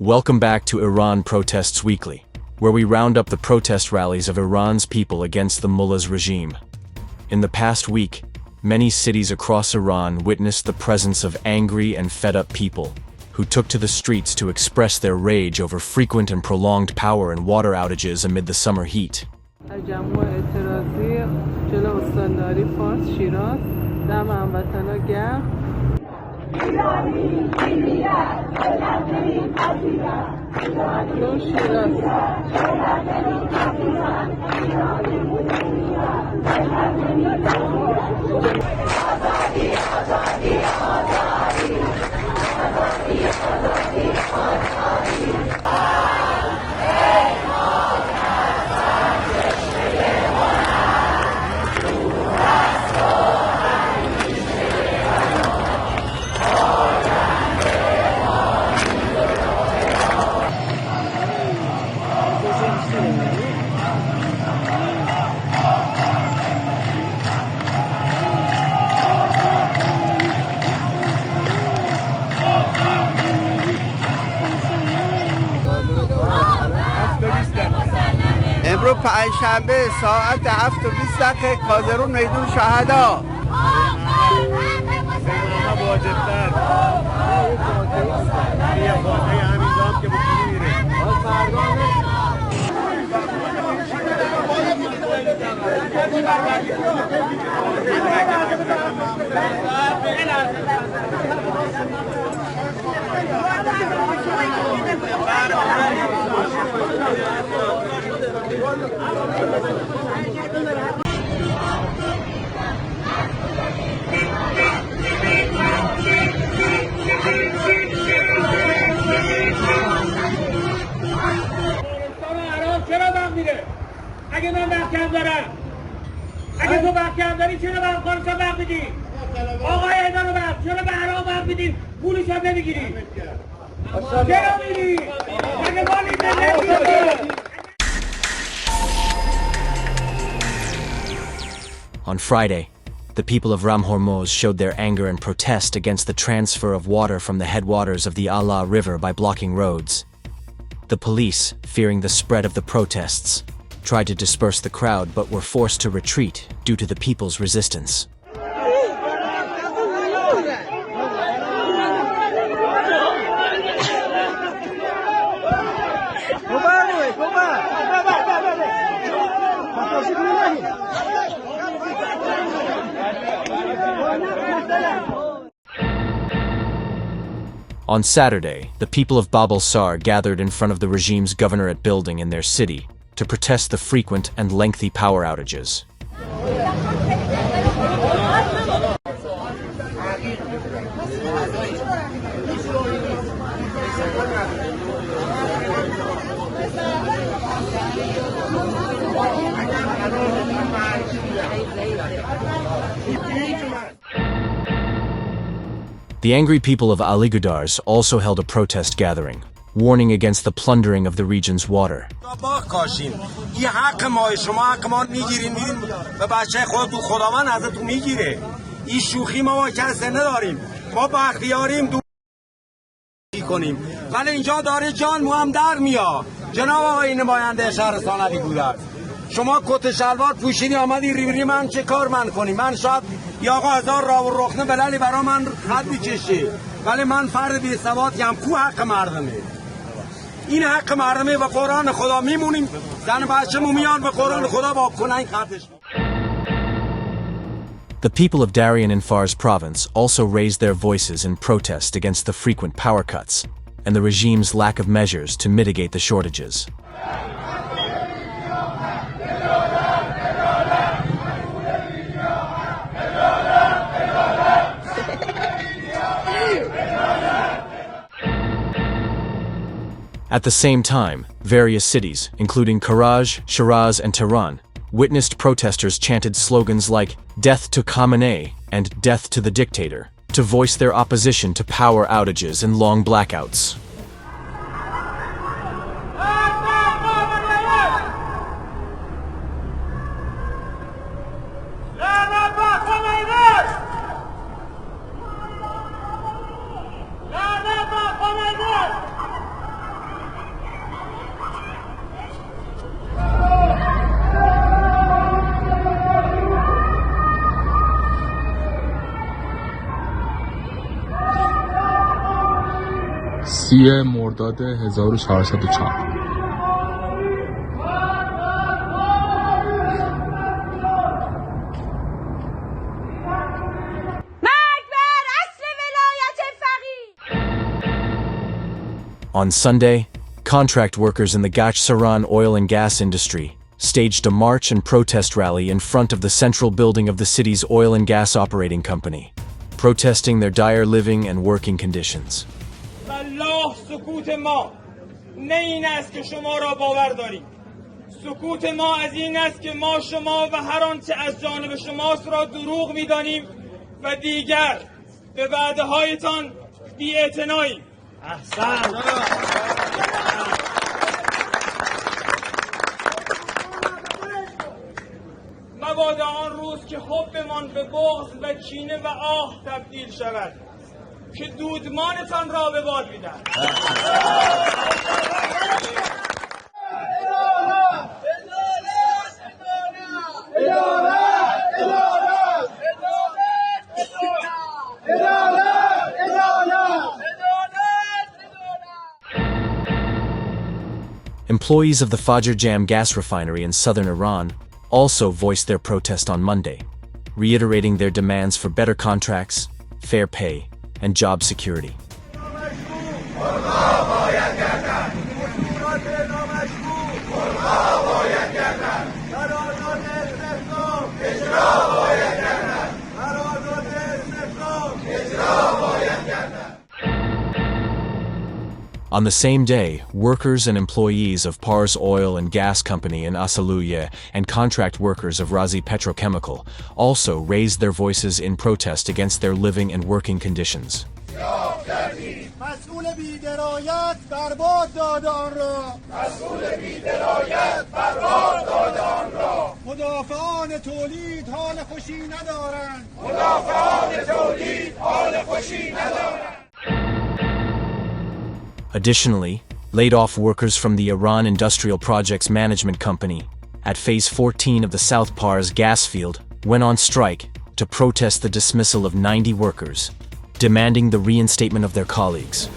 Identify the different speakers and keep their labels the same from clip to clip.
Speaker 1: Welcome back to Iran Protests Weekly, where we round up the protest rallies of Iran's people against the mullah's regime. In the past week, many cities across Iran witnessed the presence of angry and fed-up people who took to the streets to express their rage over frequent and prolonged power and water outages amid the summer heat.
Speaker 2: امروز پنجشنبه ساعت 7:20 کازرون میدون شهدا
Speaker 3: اگه من وقت کم دارم اگه تو وقت کم داری چرا به افغانستان وقت میدی؟ آقای ایدان رو وقت چرا به عراق وقت میدی؟ پولش هم نمیگیری؟ چرا میدی؟ اگه ما نمیدی؟
Speaker 1: On Friday, the people of Ram Hormoz showed their anger and protest against the transfer of water from the headwaters of the Allah River by blocking roads. The police, fearing the spread of the protests, tried to disperse the crowd but were forced to retreat due to the people's resistance. On Saturday, the people of Bab al-Sar gathered in front of the regime's governorate building in their city to protest the frequent and lengthy power outages. The angry people of Aligudars also held a protest gathering, warning against the plundering of the region's water.
Speaker 4: شما کت شلوار پوشیدی آمدی ریبری من چه کار من کنی؟ من شاید یا آقا هزار راه و رخنه بللی برا من خط میکشی، ولی من فرد بی ثباتی هم. کو حق مردمه؟ این حق مردمه. و قرآن خدا میمونیم، زن بچه میان به قرآن خدا با کنن خطش.
Speaker 1: The people of Darien in Fars province also raised their voices in protest against the frequent power cuts and the regime's lack of measures to mitigate the shortages. At the same time, various cities, including Karaj, Shiraz, and Tehran, witnessed protesters chanted slogans like "Death to Khamenei" and "Death to the Dictator" to voice their opposition to power outages and long blackouts.
Speaker 5: 30 مرداد 1404.
Speaker 1: On Sunday, contract workers in the Saran oil and gas industry staged a march and protest rally in front of the central building of the city's oil and gas operating company, protesting their dire living and working conditions.
Speaker 3: سکوت ما نه این است که شما را باور داریم. سکوت ما از این است که ما شما و هر آنچه از جانب شماست را دروغ می‌دانیم و دیگر به وعده هایتان بی‌اعتناییم. احسن. مبادا آن روز که حبمان به بغض و کینه و آه تبدیل شود که دودمانتان را به باد می‌دهد.
Speaker 1: Employees of the Fajr Jam gas refinery in southern Iran also voiced their protest on Monday, reiterating their demands for better contracts, fair pay, and job security. On the same day, workers and employees of Pars Oil and Gas Company in Asaluye and contract workers of Razi Petrochemical also raised their voices in protest against their living and working conditions. Additionally, laid-off workers from the Iran Industrial Projects Management Company at Phase 14 of the South Pars gas field went on strike to protest the dismissal of 90 workers, demanding the reinstatement of their colleagues.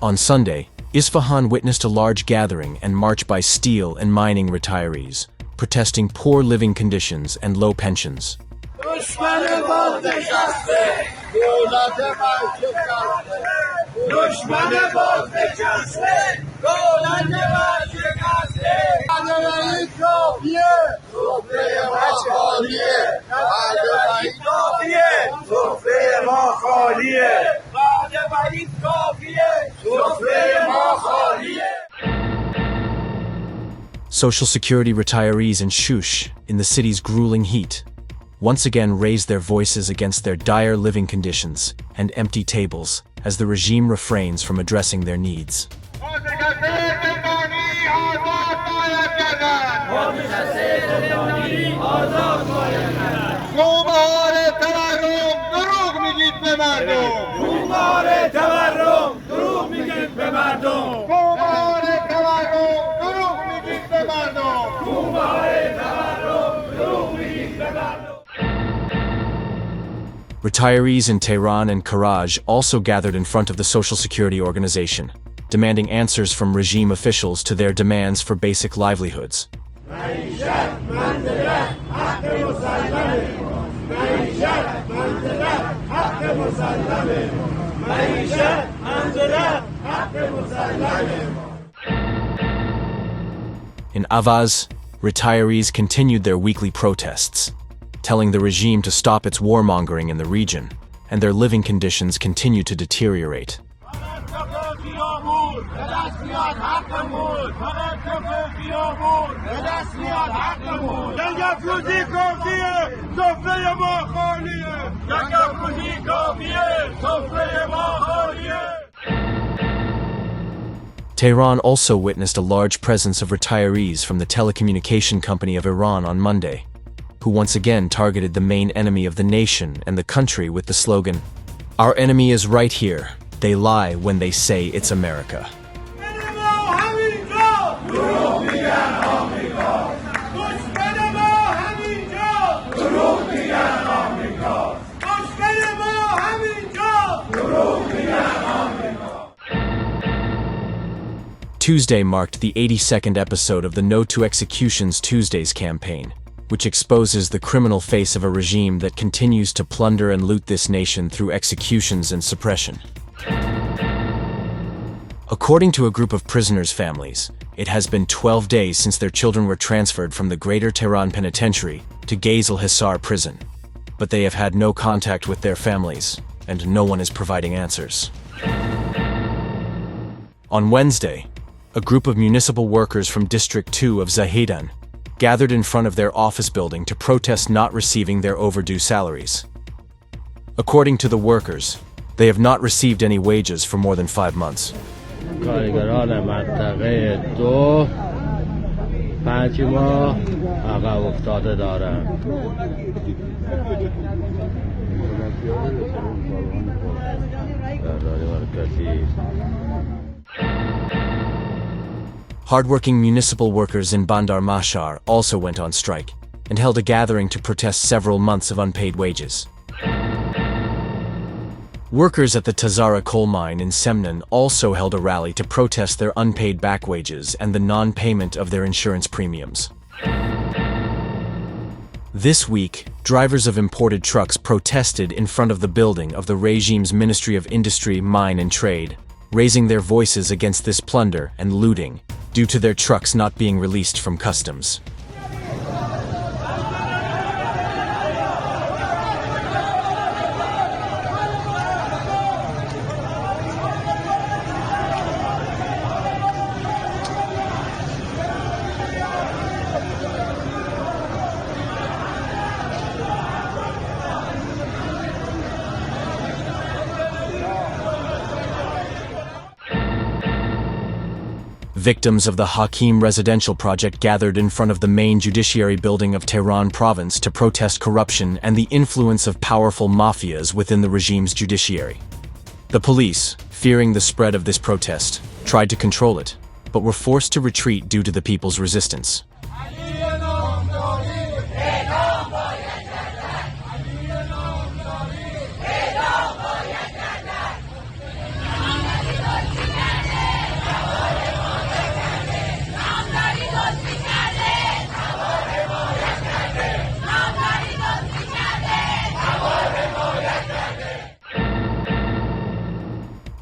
Speaker 1: On Sunday, Isfahan witnessed a large gathering and march by steel and mining retirees, protesting poor living conditions and low pensions. Social Security retirees in Shush, in the city's grueling heat, once again raised their voices against their dire living conditions and empty tables as the regime refrains from addressing their needs. Retirees in Tehran and Karaj also gathered in front of the Social Security Organization, demanding answers from regime officials to their demands for basic livelihoods. In Avaz, retirees continued their weekly protests, telling the regime to stop its warmongering in the region, and their living conditions continue to deteriorate. Tehran also witnessed a large presence of retirees from the telecommunication company of Iran on Monday, who once again targeted the main enemy of the nation and the country with the slogan, "Our enemy is right here. They lie when they say it's America."
Speaker 3: دروغ میگن
Speaker 1: Tuesday marked the 82nd episode of the No to Executions Tuesdays campaign, which exposes the criminal face of a regime that continues to plunder and loot this nation through executions and suppression. According to a group of prisoners' families, it has been 12 days since their children were transferred from the Greater Tehran Penitentiary to Gazel Hisar prison, but they have had no contact with their families, and no one is providing answers. On Wednesday, a group of municipal workers from District 2 of Zahedan gathered in front of their office building to protest not receiving their overdue salaries. According to the workers, they have not received any wages for more than 5 months.
Speaker 6: کارگران منطقه 2 5 ماه عقب افتاده دارند.
Speaker 1: Hardworking municipal workers in Bandar Mashar also went on strike and held a gathering to protest several months of unpaid wages. Workers at the Tazara coal mine in Semnan also held a rally to protest their unpaid back wages and the non-payment of their insurance premiums. This week, drivers of imported trucks protested in front of the building of the regime's Ministry of Industry, Mine and Trade, raising their voices against this plunder and looting due to their trucks not being released from customs. Victims of the Hakim residential project gathered in front of the main judiciary building of Tehran province to protest corruption and the influence of powerful mafias within the regime's judiciary. The police, fearing the spread of this protest, tried to control it, but were forced to retreat due to the people's resistance.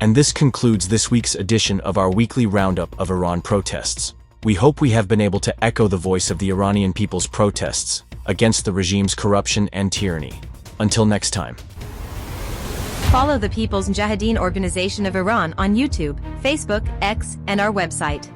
Speaker 1: And this concludes this week's edition of our weekly roundup of Iran protests. We hope we have been able to echo the voice of the Iranian people's protests against the regime's corruption and tyranny. Until next time.
Speaker 7: Follow the People's Mujahideen Organization of Iran on YouTube, Facebook, X, and our website.